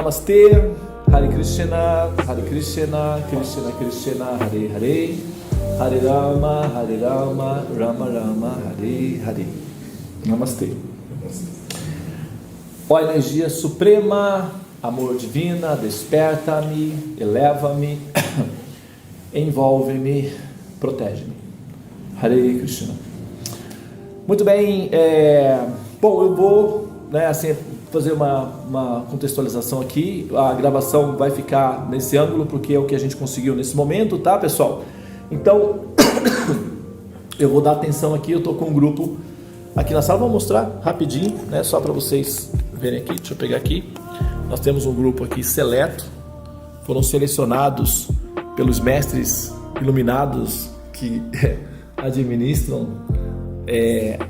Namastê, Hare Krishna, Krishna Krishna, Hare Hare, Hare Rama, Rama Rama, Hare Hare. Namastê. Ó energia suprema, amor divina, desperta-me, eleva-me, envolve-me, protege-me. Hare Krishna. Muito bem, bom, eu vou fazer uma contextualização aqui. A gravação vai ficar nesse ângulo porque é o que a gente conseguiu nesse momento, tá, pessoal? Então, eu vou dar atenção aqui. Eu estou com um grupo aqui na sala, vou mostrar rapidinho, né, só para vocês verem aqui. Deixa eu pegar aqui. Nós temos um grupo aqui seleto, foram selecionados pelos mestres iluminados que administram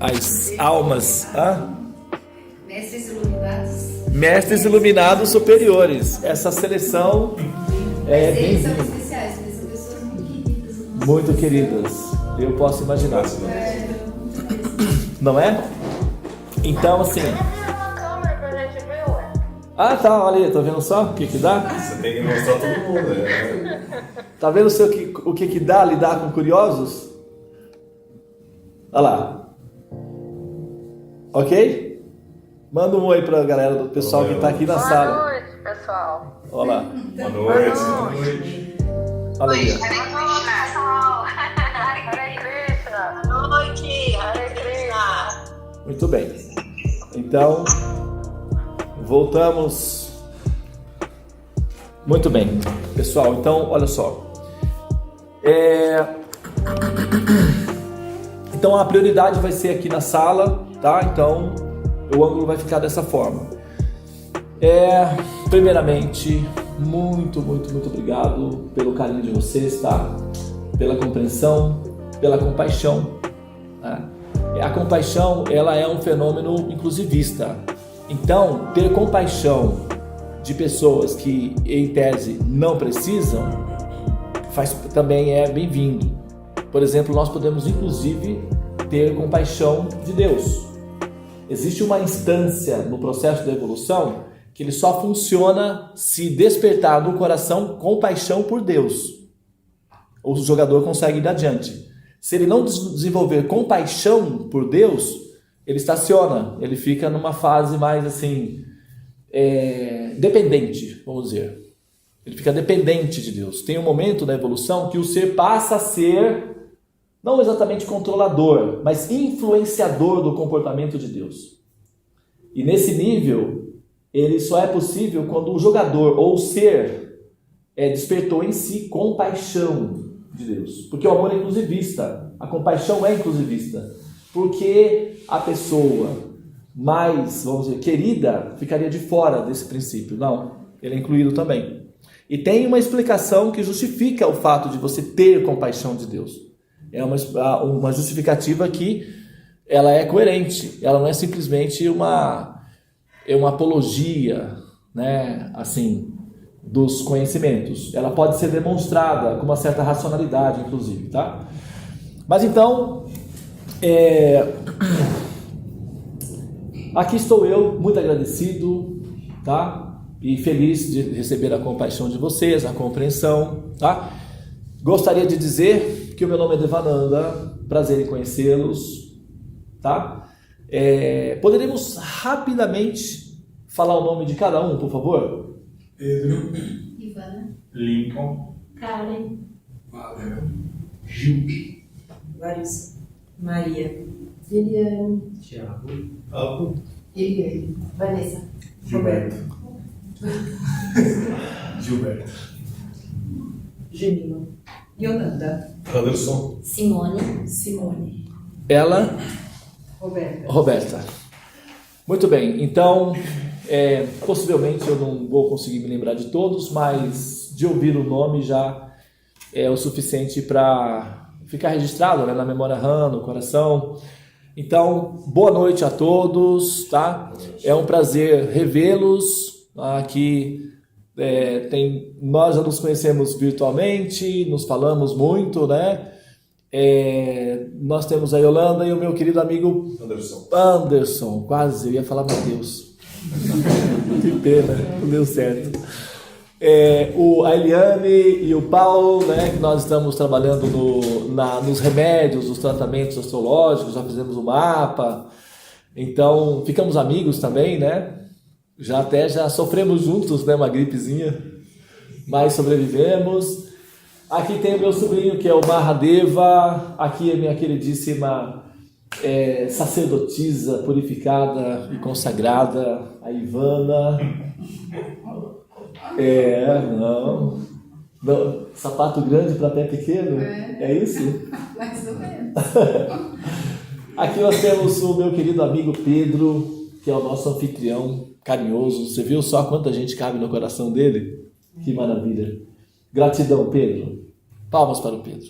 as almas. Mestres iluminados superiores. Essa seleção eles são especiais, eles são pessoas muito queridas. Eu posso imaginar. Não é? Então, assim. Ah, tá, olha aí, tá vendo só o que dá? Você tem que mostrar todo mundo, né? Tá vendo o que dá lidar com curiosos? Olha lá. Ok? Manda um oi pra galera do pessoal que tá aqui na sala. Boa noite, pessoal. Olha lá. Boa noite. Olha aí. Hare Krishna. Boa noite. Hare Krishna. Muito bem. Então, voltamos. Muito bem, pessoal. Então, olha só. Então, a prioridade vai ser aqui na sala, tá? Então, o ângulo vai ficar dessa forma. Primeiramente, muito obrigado pelo carinho de vocês, tá? Pela compreensão, pela compaixão. Tá? A compaixão, ela é um fenômeno inclusivista. Então, ter compaixão de pessoas que, em tese, não precisam, também é bem-vindo. Por exemplo, nós podemos, inclusive, ter compaixão de Deus. Existe uma instância no processo da evolução que ele só funciona se despertar no coração compaixão por Deus. O jogador consegue ir adiante. Se ele não desenvolver compaixão por Deus, ele estaciona, ele fica numa fase mais assim, dependente, vamos dizer. Ele fica dependente de Deus. Tem um momento da evolução que o ser passa a ser não exatamente controlador, mas influenciador do comportamento de Deus. E nesse nível, ele só é possível quando o jogador ou o ser despertou em si compaixão de Deus. Porque o amor é inclusivista, a compaixão é inclusivista. Porque a pessoa mais, vamos dizer, querida, ficaria de fora desse princípio. Não, ele é incluído também. E tem uma explicação que justifica o fato de você ter compaixão de Deus. É uma justificativa que ela é coerente, ela não é simplesmente uma apologia, né, assim, dos conhecimentos. Ela pode ser demonstrada com uma certa racionalidade, inclusive, tá? Mas então, aqui estou eu, muito agradecido, tá? E feliz de receber a compaixão de vocês, a compreensão, tá? Gostaria de dizer que o meu nome é Devananda, prazer em conhecê-los, tá? Poderíamos rapidamente falar o nome de cada um, por favor? Pedro, Ivana, Lincoln, Karen, Valeu, Gil, Larissa, Maria, Eliane, Thiago, Abu, Eliane, Vanessa, Gilberto, Gilberto, Gemima, Yolanda, Anderson, Simone, Ela, Roberta. Roberta. Muito bem, então, possivelmente eu não vou conseguir me lembrar de todos, mas de ouvir o nome já é o suficiente para ficar registrado, né, na memória RAM, no coração. Então, boa noite a todos, tá? É um prazer revê-los aqui. Nós já nos conhecemos virtualmente, nos falamos muito, né? Nós temos a Yolanda e o meu querido amigo Anderson. Anderson, quase eu ia falar Mateus. Que pena, não deu certo. A Eliane e o Paulo, né, que nós estamos trabalhando nos remédios, nos tratamentos astrológicos, já fizemos o mapa, então ficamos amigos também, né? Já sofremos juntos, né, uma gripezinha, mas sobrevivemos. Aqui tem o meu sobrinho, que é o Mahadeva, aqui é minha queridíssima sacerdotisa purificada e consagrada, a Ivana. Não, sapato grande para pé pequeno, é isso? Mais ou menos. Aqui nós temos o meu querido amigo Pedro, que é o nosso anfitrião carinhoso. Você viu só quanta gente cabe no coração dele? Que maravilha. Gratidão, Pedro. Palmas para o Pedro.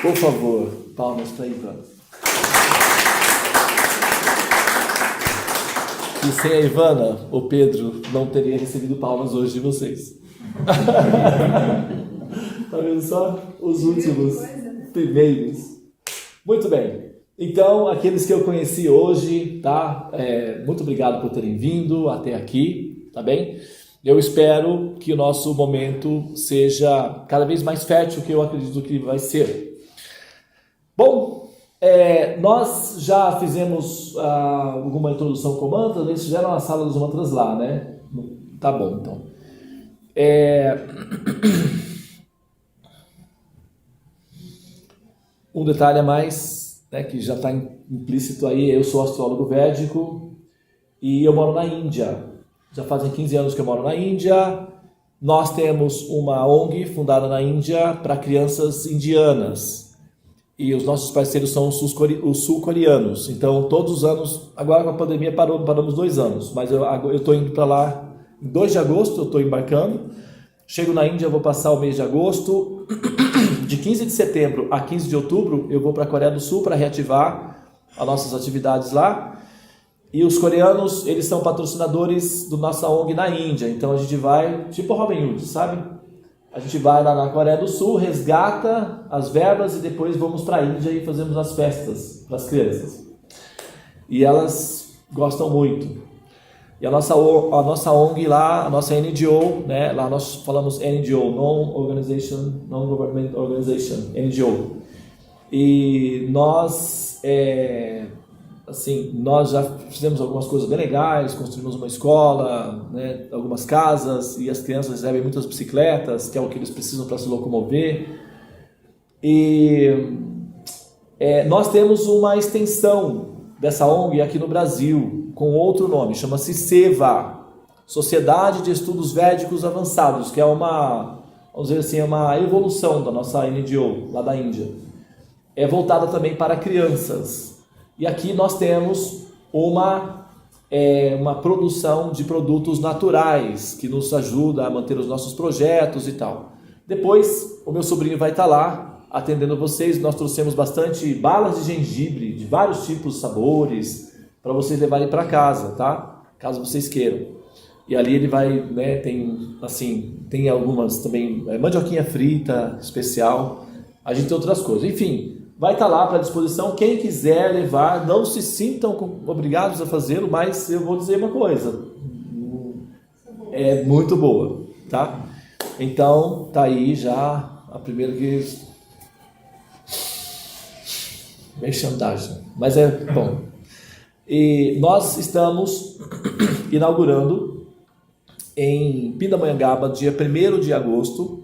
Por favor, palmas para Ivana. E sem a Ivana, o Pedro não teria recebido palmas hoje de vocês. Tá vendo só? Os últimos primeiros. Muito bem. Então, aqueles que eu conheci hoje, tá? Muito obrigado por terem vindo até aqui, tá bem? Eu espero que o nosso momento seja cada vez mais fértil, que eu acredito que vai ser. Bom, nós já fizemos alguma introdução com mantras, eles fizeram a sala dos mantras lá, né? Tá bom, então. Um detalhe a mais, né, que já está implícito aí, eu sou astrólogo védico e eu moro na Índia. Já fazem 15 anos que eu moro na Índia. Nós temos uma ONG fundada na Índia para crianças indianas. E os nossos parceiros são os sul-coreanos. Então, todos os anos, agora com a pandemia paramos 2 anos, mas eu estou indo para lá em 2 de agosto, eu estou embarcando. Chego na Índia, eu vou passar o mês de agosto. De 15 de setembro a 15 de outubro, eu vou para a Coreia do Sul para reativar as nossas atividades lá. E os coreanos, eles são patrocinadores da nossa ONG na Índia. Então, a gente vai, tipo Robin Hood, sabe? A gente vai lá na Coreia do Sul, resgata as verbas e depois vamos para a Índia e fazemos as festas para as crianças. E elas gostam muito. E a nossa ONG lá, a nossa NGO, né? Lá nós falamos NGO, Non-Government Organization, NGO. E nós, nós já fizemos algumas coisas bem legais, construímos uma escola, né, algumas casas, e as crianças recebem muitas bicicletas, que é o que eles precisam para se locomover. E nós temos uma extensão dessa ONG aqui no Brasil, com outro nome, chama-se SEVA, Sociedade de Estudos Védicos Avançados, que é uma evolução da nossa NGO, lá da Índia. É voltada também para crianças. E aqui nós temos uma produção de produtos naturais, que nos ajuda a manter os nossos projetos e tal. Depois, o meu sobrinho vai estar lá, atendendo vocês. Nós trouxemos bastante balas de gengibre, de vários tipos, sabores, para vocês levarem para casa, tá? Caso vocês queiram. E ali ele vai, né, tem algumas também, mandioquinha frita especial, a gente tem outras coisas. Enfim, vai estar lá para disposição, quem quiser levar, não se sintam obrigados a fazê-lo, mas eu vou dizer uma coisa, é muito boa, tá? Então, tá aí já a primeira que... merchandising, mas é bom. E nós estamos inaugurando em Pindamonhangaba, dia 1º de agosto,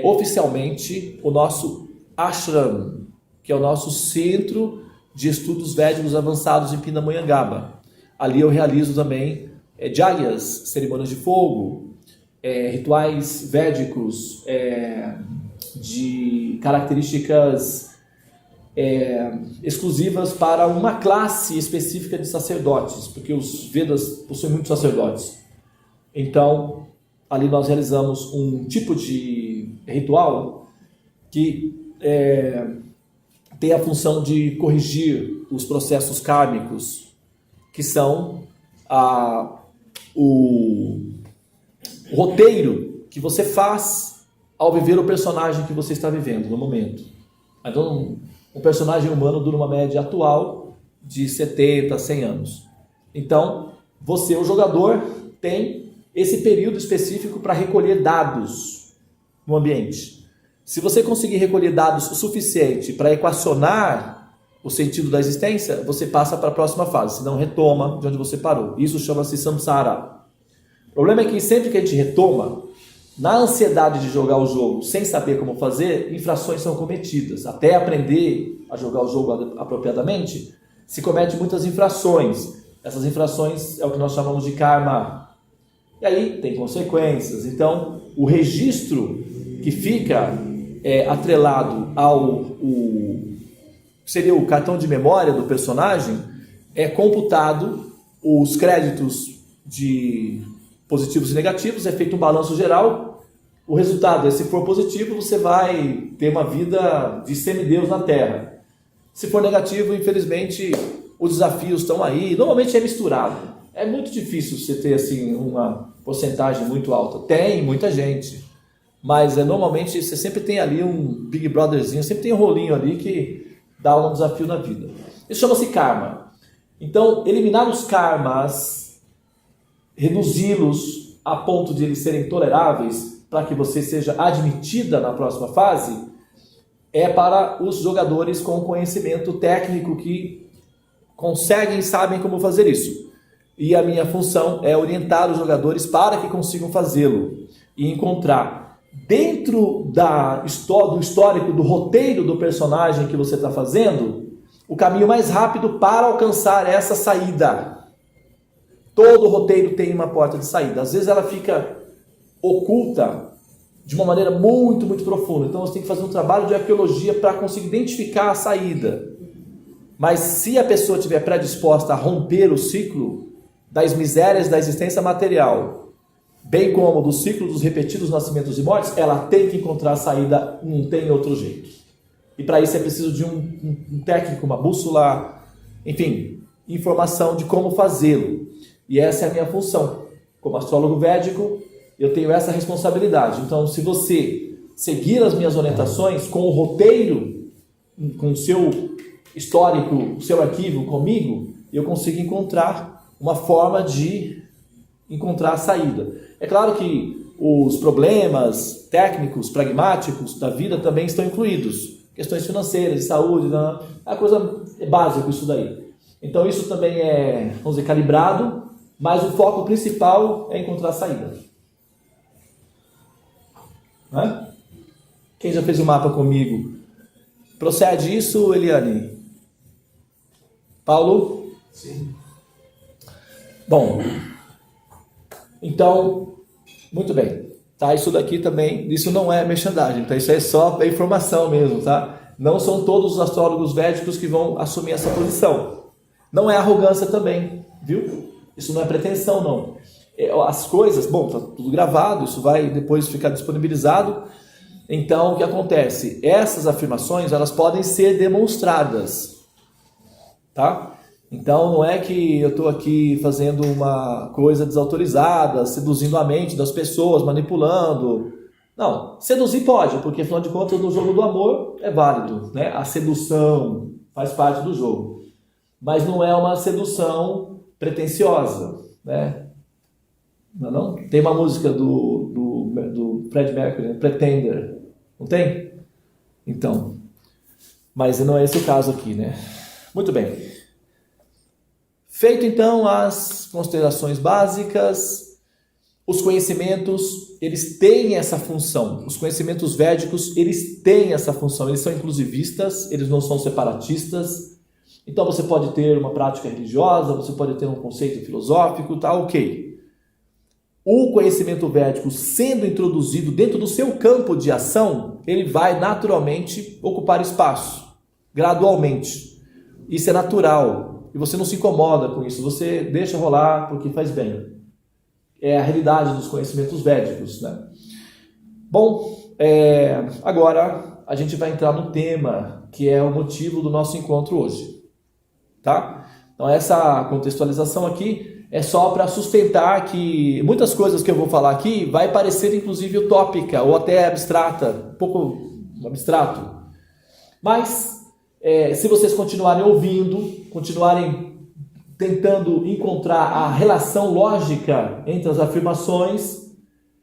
oficialmente o nosso ashram, que é o nosso centro de estudos védicos avançados em Pindamonhangaba. Ali eu realizo também jayas, cerimônias de fogo, rituais védicos de características exclusivas para uma classe específica de sacerdotes, porque os Vedas possuem muitos sacerdotes. Então, ali nós realizamos um tipo de ritual que tem a função de corrigir os processos kármicos, que são o roteiro que você faz ao viver o personagem que você está vivendo no momento. Então, Um personagem humano dura uma média atual de 70 a 100 anos. Então, você, o jogador, tem esse período específico para recolher dados no ambiente. Se você conseguir recolher dados o suficiente para equacionar o sentido da existência, você passa para a próxima fase, senão retoma de onde você parou. Isso chama-se samsara. O problema é que sempre que a gente retoma, na ansiedade de jogar o jogo sem saber como fazer, infrações são cometidas. Até aprender a jogar o jogo apropriadamente, se comete muitas infrações. Essas infrações é o que nós chamamos de karma. E aí tem consequências. Então, o registro que fica atrelado ao seria o cartão de memória do personagem, é computado os créditos de positivos e negativos, é feito um balanço geral. O resultado é, se for positivo, você vai ter uma vida de semideus na Terra. Se for negativo, infelizmente, os desafios estão aí. Normalmente é misturado. É muito difícil você ter assim, uma porcentagem muito alta. Tem muita gente, mas normalmente você sempre tem ali um Big Brotherzinho, sempre tem um rolinho ali que dá um desafio na vida. Isso chama-se karma. Então, eliminar os karmas, reduzi-los a ponto de eles serem toleráveis para que você seja admitida na próxima fase, é para os jogadores com conhecimento técnico que conseguem e sabem como fazer isso. E a minha função é orientar os jogadores para que consigam fazê-lo e encontrar dentro do histórico, do roteiro do personagem que você está fazendo, o caminho mais rápido para alcançar essa saída. Todo roteiro tem uma porta de saída. Às vezes ela fica oculta de uma maneira muito, muito profunda. Então você tem que fazer um trabalho de arqueologia para conseguir identificar a saída. Mas se a pessoa estiver predisposta a romper o ciclo das misérias da existência material, bem como do ciclo dos repetidos nascimentos e mortes, ela tem que encontrar a saída, não tem outro jeito. E para isso é preciso de um técnico, uma bússola, enfim, informação de como fazê-lo. E essa é a minha função. Como astrólogo védico, eu tenho essa responsabilidade. Então, se você seguir as minhas orientações com o roteiro, com o seu histórico, o seu arquivo comigo, eu consigo encontrar uma forma de encontrar a saída. É claro que os problemas técnicos, pragmáticos da vida também estão incluídos. Questões financeiras, de saúde, é a coisa básica isso daí. Então isso também é, vamos dizer, calibrado, mas o foco principal é encontrar a saída. Né? Quem já fez o mapa comigo? Procede isso, Eliane? Paulo? Sim. Bom, então, muito bem, tá? Isso daqui também, isso não é merchandising, tá? Isso é só informação mesmo, tá? Não são todos os astrólogos védicos que vão assumir essa posição. Não é arrogância também, viu? Isso não é pretensão, não. As coisas, bom, tá tudo gravado, isso vai depois ficar disponibilizado. Então, o que acontece? Essas afirmações, elas podem ser demonstradas, tá? Então não é que eu estou aqui fazendo uma coisa desautorizada, seduzindo a mente das pessoas, manipulando. Não, seduzir pode, porque afinal de contas no jogo do amor é válido, né? A sedução faz parte do jogo. Mas não é uma sedução pretensiosa, né? Não? Tem uma música do Fred Mercury, né? Pretender, não tem? Então, mas não é esse o caso aqui, né? Muito bem. Feito então as considerações básicas, os conhecimentos, eles têm essa função. Os conhecimentos védicos, eles têm essa função. Eles são inclusivistas, eles não são separatistas. Então você pode ter uma prática religiosa, você pode ter um conceito filosófico, tá ok. O conhecimento védico sendo introduzido dentro do seu campo de ação, ele vai naturalmente ocupar espaço, gradualmente. Isso é natural. E você não se incomoda com isso, você deixa rolar porque faz bem. É a realidade dos conhecimentos védicos, né? Bom, agora a gente vai entrar no tema que é o motivo do nosso encontro hoje, tá? Então essa contextualização aqui é só para sustentar que muitas coisas que eu vou falar aqui vai parecer inclusive utópica ou até abstrata, um pouco abstrato. Mas Se vocês continuarem ouvindo, continuarem tentando encontrar a relação lógica entre as afirmações,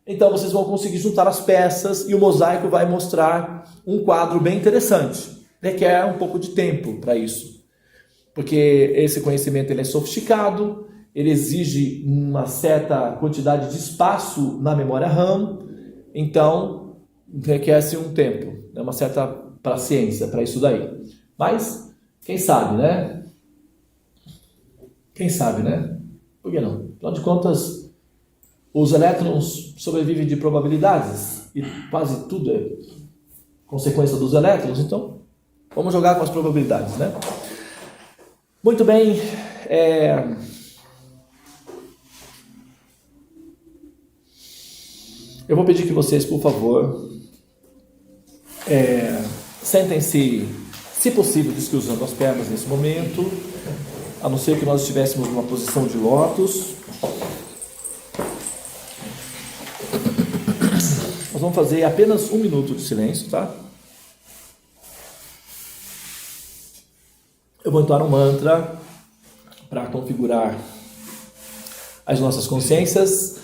então vocês vão conseguir juntar as peças e o mosaico vai mostrar um quadro bem interessante. Requer um pouco de tempo para isso, porque esse conhecimento ele é sofisticado, ele exige uma certa quantidade de espaço na memória RAM, então requer-se um tempo, uma certa paciência para isso daí. Mas, quem sabe, né? Quem sabe, né? Por que não? Afinal de contas, os elétrons sobrevivem de probabilidades e quase tudo é consequência dos elétrons, então vamos jogar com as probabilidades, né? Muito bem. Eu vou pedir que vocês, por favor, sentem-se, se possível, descruzando as pernas nesse momento, a não ser que nós estivéssemos numa posição de lótus. Nós vamos fazer apenas 1 minuto de silêncio, tá? Eu vou entoar um mantra para configurar as nossas consciências.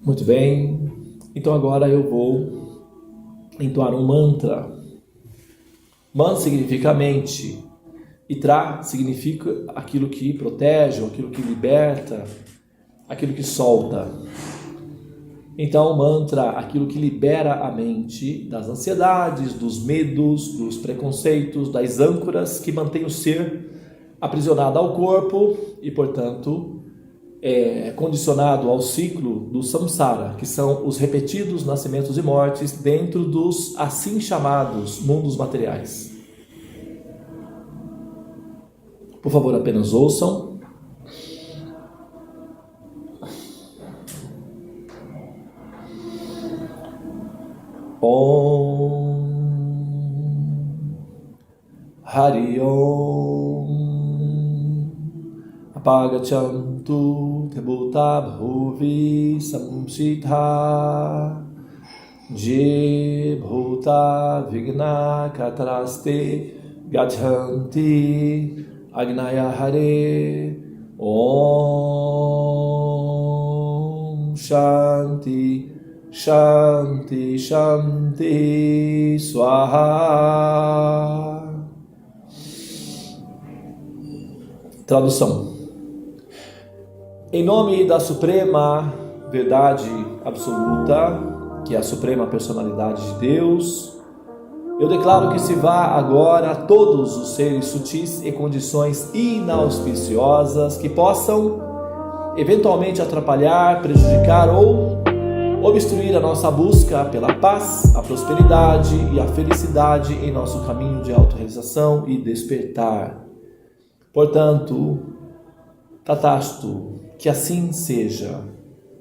Muito bem, então agora eu vou entoar um mantra. Man significa mente, e Tra significa aquilo que protege, aquilo que liberta, aquilo que solta. Então, mantra, aquilo que libera a mente das ansiedades, dos medos, dos preconceitos, das âncoras que mantém o ser aprisionado ao corpo e, portanto, condicionado ao ciclo do samsara, que são os repetidos nascimentos e mortes dentro dos assim chamados mundos materiais. Por favor, apenas ouçam. Om Hari Om Apagachantu Tebuta Bhuvi Samshita Je Bhuta Vigna Kataraste Gachanti Agnaya Hare Om Shanti Shanti Shanti Swaha. Tradução. Em nome da Suprema Verdade Absoluta, que é a Suprema Personalidade de Deus, eu declaro que se vá agora a todos os seres sutis e condições inauspiciosas que possam eventualmente atrapalhar, prejudicar ou obstruir a nossa busca pela paz, a prosperidade e a felicidade em nosso caminho de autorrealização e despertar. Portanto, Tatastu, que assim seja,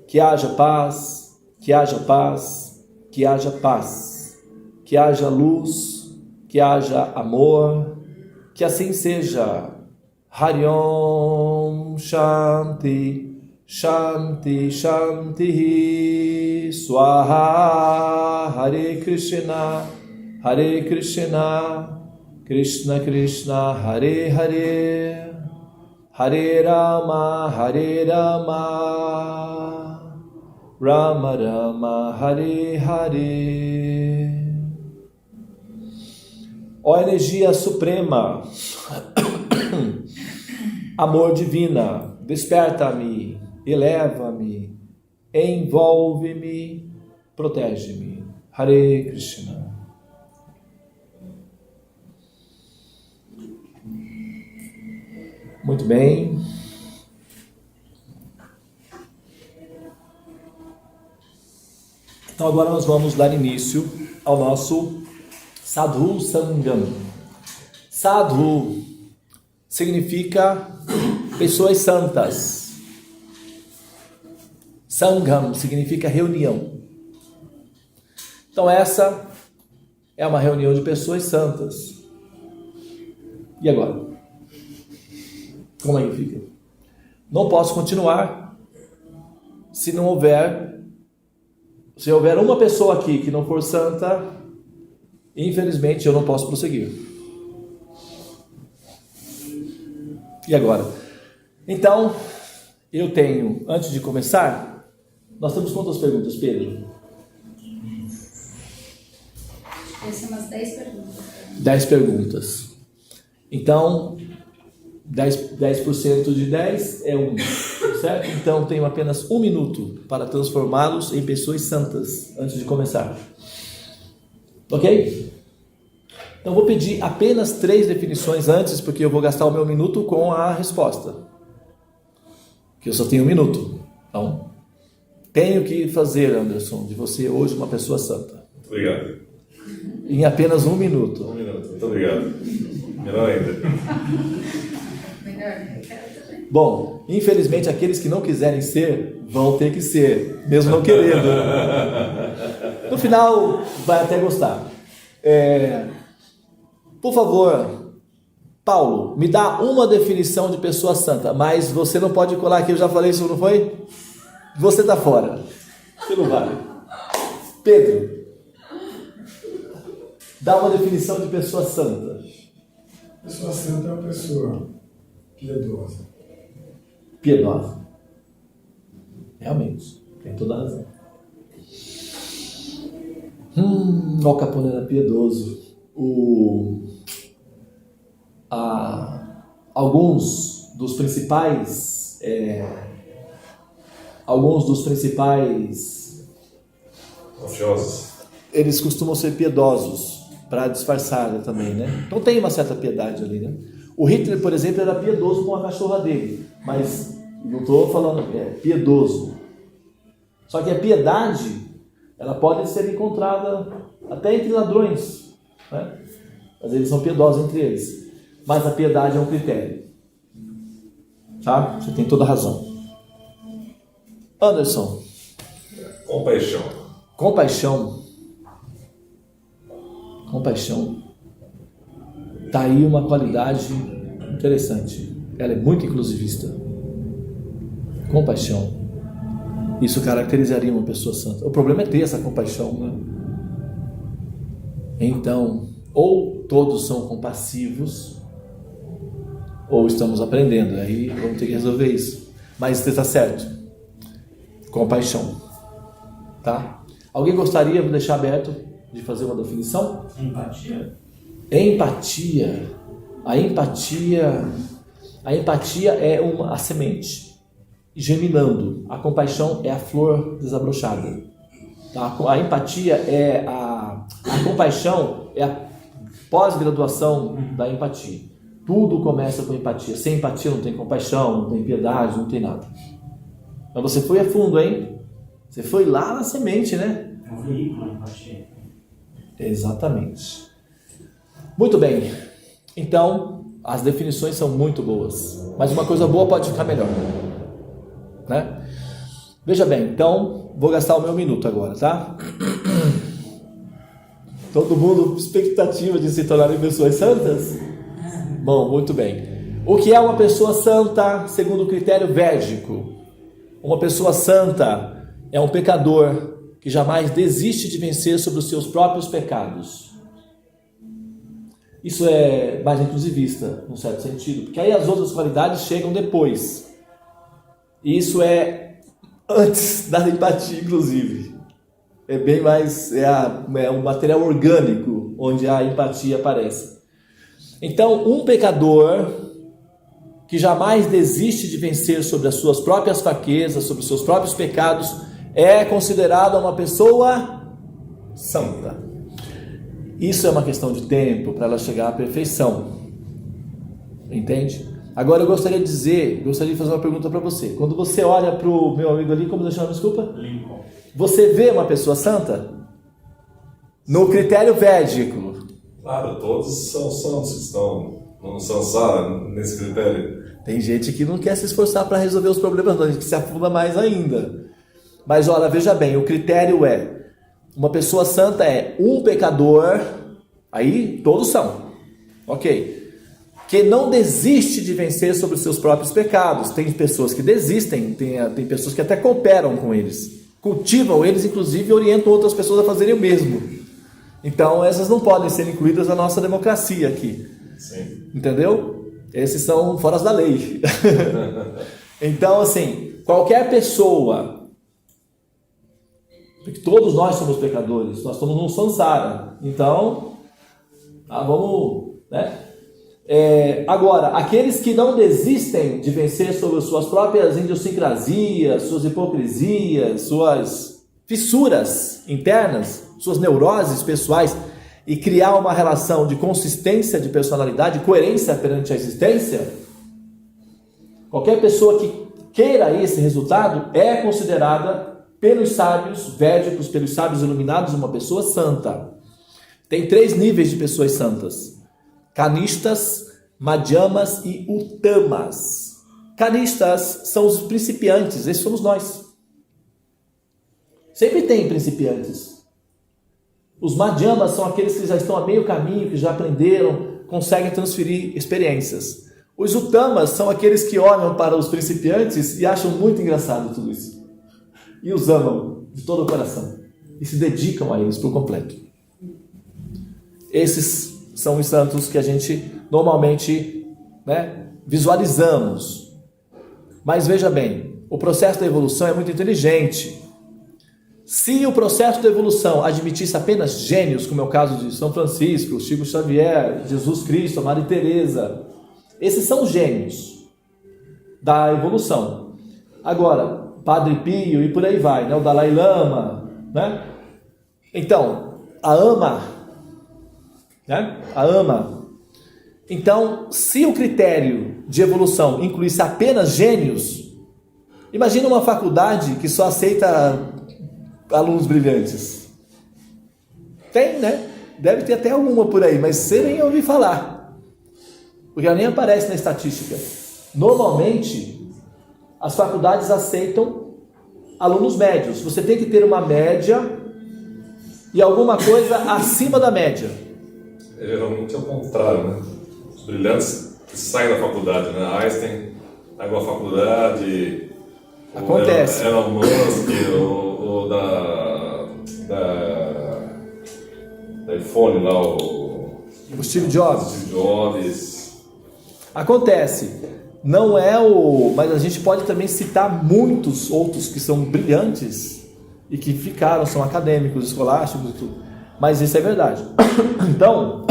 que haja paz, que haja paz, que haja paz, que haja luz, que haja amor, que assim seja. Hari Om Shanti Shanti Shanti Swaha. Hare Krishna Krishna Krishna Hare Hare Hare Rama Rama Rama Hare Hare. Ó energia suprema, amor divina, desperta-me, eleva-me, envolve-me, protege-me. Hare Krishna. Muito bem. Então agora nós vamos dar início ao nosso Sadhu Sangam. Sadhu significa pessoas santas. Sangam significa reunião. Então essa é uma reunião de pessoas santas. E agora? Como é que fica? Não posso continuar se houver uma pessoa aqui que não for santa, infelizmente eu não posso prosseguir. E agora? Então, eu tenho, antes de começar, nós temos quantas perguntas, Pedro? Essas são umas 10 perguntas. 10 perguntas. Então, 10% de 10 é 1, certo? Então, tenho apenas 1 minuto para transformá-los em pessoas santas, antes de começar. Ok? Então, vou pedir apenas 3 definições antes, porque eu vou gastar o meu minuto com a resposta. Que eu só tenho 1 minuto. Então, tenho que fazer, Anderson, de você hoje uma pessoa santa. Muito obrigado. Em apenas 1 minuto. 1 minuto, muito obrigado. Melhor ainda. Melhor, eu quero também. Bom, infelizmente aqueles que não quiserem ser, vão ter que ser, mesmo não querendo. No final, vai até gostar. Por favor, Paulo, me dá uma definição de pessoa santa, mas você não pode colar aqui, eu já falei isso, não foi? Você está fora. Você não vale. Pedro, dá uma definição de pessoa santa. Pessoa santa é uma pessoa piedosa. Piedosa. Realmente, tem toda a razão. O Capone era piedoso. Alguns dos principais Mafiosos. eles costumam ser piedosos para disfarçar também, né? Então tem uma certa piedade ali, né? O Hitler, por exemplo, era piedoso com a cachorra dele, mas não estou falando piedoso. Só que a piedade, ela pode ser encontrada até entre ladrões, né? Mas eles são piedosos entre eles. Mas a piedade é um critério. Tá? Você tem toda a razão. Anderson. Compaixão. Compaixão. Compaixão. Tá aí uma qualidade interessante. Ela é muito inclusivista. Compaixão. Isso caracterizaria uma pessoa santa. O problema é ter essa compaixão, né? Então, ou todos são compassivos, ou estamos aprendendo. Aí vamos ter que resolver isso. Mas você está certo. Compaixão. Tá? Alguém gostaria de deixar aberto de fazer uma definição? Empatia. Empatia. A empatia é a semente germinando. A compaixão é a flor desabrochada. Tá? A empatia é a compaixão é a pós-graduação da empatia. Tudo começa com empatia. Sem empatia não tem compaixão, não tem piedade, não tem nada. Mas você foi a fundo, hein? Você foi lá na semente, né? É um veículo, a empatia. Exatamente. Muito bem. Então, as definições são muito boas. Mas uma coisa boa pode ficar melhor, né? Veja bem, então, vou gastar o meu minuto agora, tá? Todo mundo expectativa de se tornarem pessoas santas? Bom, muito bem. O que é uma pessoa santa segundo o critério védico? Uma pessoa santa é um pecador que jamais desiste de vencer sobre os seus próprios pecados. Isso é mais inclusivista, num certo sentido, porque aí as outras qualidades chegam depois. E isso é antes da empatia, inclusive. É bem mais, é um material orgânico onde a empatia aparece. Então, um pecador que jamais desiste de vencer sobre as suas próprias fraquezas, sobre os seus próprios pecados, é considerado uma pessoa santa. Isso é uma questão de tempo para ela chegar à perfeição. Entende? Agora eu gostaria de fazer uma pergunta para você. Quando você olha para o meu amigo ali, como você chama, desculpa? Lincoln. Você vê uma pessoa santa? No critério védico. Claro, todos são santos que estão no samsara, nesse critério? Tem gente que não quer se esforçar para resolver os problemas, não, a gente que se afunda mais ainda. Mas olha, veja bem, o critério é, uma pessoa santa é um pecador, aí todos são, ok, que não desiste de vencer sobre os seus próprios pecados. Tem pessoas que desistem, tem pessoas que até cooperam com eles, cultivam eles, inclusive, e orientam outras pessoas a fazerem o mesmo. Então essas não podem ser incluídas na nossa democracia aqui. Sim. Entendeu? Esses são fora da lei. Então, assim, qualquer pessoa, porque todos nós somos pecadores, nós estamos num samsara. Então, vamos, né? Agora, aqueles que não desistem de vencer sobre suas próprias idiosincrasias, suas hipocrisias, suas fissuras internas, suas neuroses pessoais, e criar uma relação de consistência de personalidade, coerência perante a existência, qualquer pessoa que queira esse resultado é considerada pelos sábios védicos, pelos sábios iluminados, uma pessoa santa. Tem 3 níveis de pessoas santas: canistas, madhyamas e uttamas. Canistas são os principiantes, esses somos nós. Sempre tem principiantes. Os madhyamas são aqueles que já estão a meio caminho, que já aprenderam, conseguem transferir experiências. Os uttamas são aqueles que olham para os principiantes e acham muito engraçado tudo isso. E os amam de todo o coração. E se dedicam a eles por completo. Esses são os santos que a gente normalmente, né, visualizamos. Mas veja bem, o processo da evolução é muito inteligente. Se o processo da evolução admitisse apenas gênios, como é o caso de São Francisco, Chico Xavier, Jesus Cristo, Maria Teresa, esses são gênios da evolução. Agora, Padre Pio e por aí vai, né? O Dalai Lama, né? Então, a ama, né? A ama. Então, se o critério de evolução incluísse apenas gênios, imagina uma faculdade que só aceita alunos brilhantes. Tem, né? Deve ter até alguma por aí, mas você nem ouviu falar, porque ela nem aparece na estatística. Normalmente, as faculdades aceitam alunos médios. Você tem que ter uma média e alguma coisa acima da média. Geralmente é o contrário, né? Os brilhantes saem da faculdade, né? Einstein vai para a faculdade, acontece. Elon Musk, o da iPhone lá, o Steve Jobs. Steve Jobs. Acontece. Não é mas a gente pode também citar muitos outros que são brilhantes e que são acadêmicos, escolásticos e tudo. Mas isso é verdade. Então,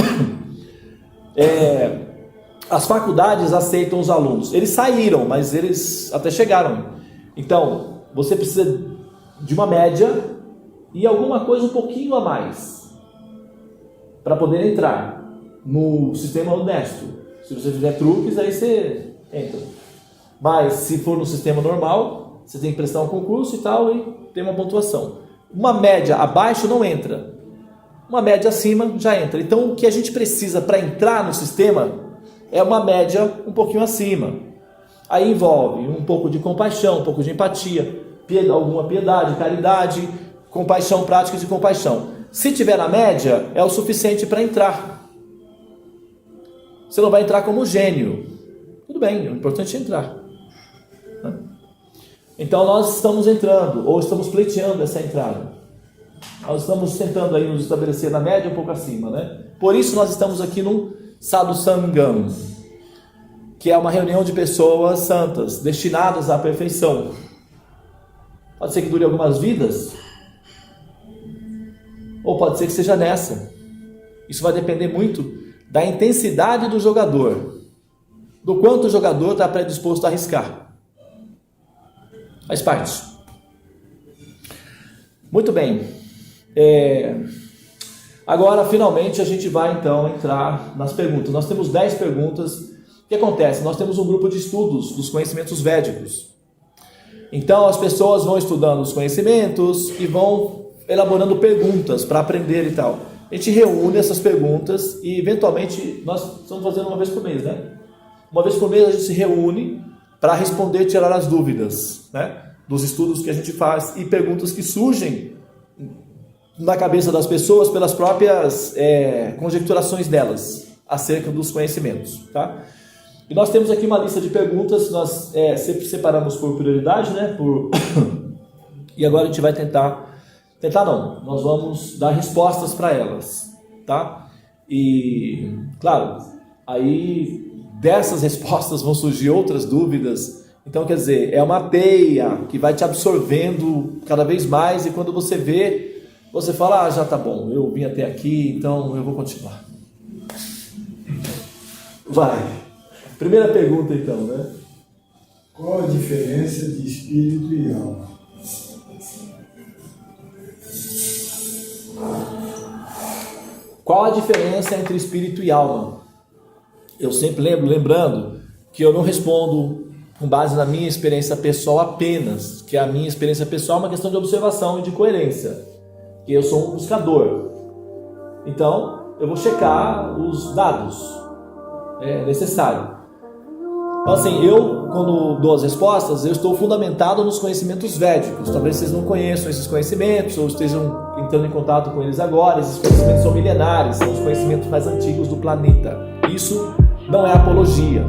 as faculdades aceitam os alunos. Eles saíram, mas eles até chegaram. Então, você precisa de uma média e alguma coisa um pouquinho a mais para poder entrar no sistema honesto. Se você fizer truques, aí você entra. Mas se for no sistema normal, você tem que prestar um concurso e tal e tem uma pontuação. Uma média abaixo não entra. Uma média acima já entra. Então, o que a gente precisa para entrar no sistema é uma média um pouquinho acima. Aí envolve um pouco de compaixão, um pouco de empatia, alguma piedade, caridade, compaixão, práticas de compaixão. Se tiver na média, é o suficiente para entrar. Você não vai entrar como gênio. Tudo bem, o importante é entrar. Então nós estamos entrando, ou estamos pleiteando essa entrada. Nós estamos tentando aí nos estabelecer na média um pouco acima, né? Por isso nós estamos aqui no Sadhu Sangam, que é uma reunião de pessoas santas, destinadas à perfeição. Pode ser que dure algumas vidas, ou pode ser que seja nessa. Isso vai depender muito da intensidade do jogador, do quanto o jogador está predisposto a arriscar. Faz parte. Muito bem. Agora, finalmente, a gente vai então entrar nas perguntas. Nós temos 10 perguntas. O que acontece? Nós temos um grupo de estudos dos conhecimentos védicos. Então, as pessoas vão estudando os conhecimentos e vão elaborando perguntas para aprender e tal. A gente reúne essas perguntas e, eventualmente, nós estamos fazendo uma vez por mês, né? Uma vez por mês a gente se reúne para responder e tirar as dúvidas, né? Dos estudos que a gente faz e perguntas que surgem na cabeça das pessoas pelas próprias conjecturações delas acerca dos conhecimentos, tá? E nós temos aqui uma lista de perguntas, nós sempre separamos por prioridade, né? E agora a gente vai nós vamos dar respostas para elas, tá? E, claro, aí dessas respostas vão surgir outras dúvidas. Então, quer dizer, é uma teia que vai te absorvendo cada vez mais e quando você vê, você fala, já tá bom, eu vim até aqui, então eu vou continuar. Vai. Primeira pergunta, então, né? Qual a diferença de espírito e alma? Qual a diferença entre espírito e alma? Eu sempre lembrando que eu não respondo com base na minha experiência pessoal apenas, que a minha experiência pessoal é uma questão de observação e de coerência, que eu sou um buscador. Então, eu vou checar os dados, é necessário. Então, assim, eu, quando dou as respostas, eu estou fundamentado nos conhecimentos védicos. Talvez vocês não conheçam esses conhecimentos, ou estejam entrando em contato com eles agora. Esses conhecimentos são milenares, são os conhecimentos mais antigos do planeta. Isso não é apologia.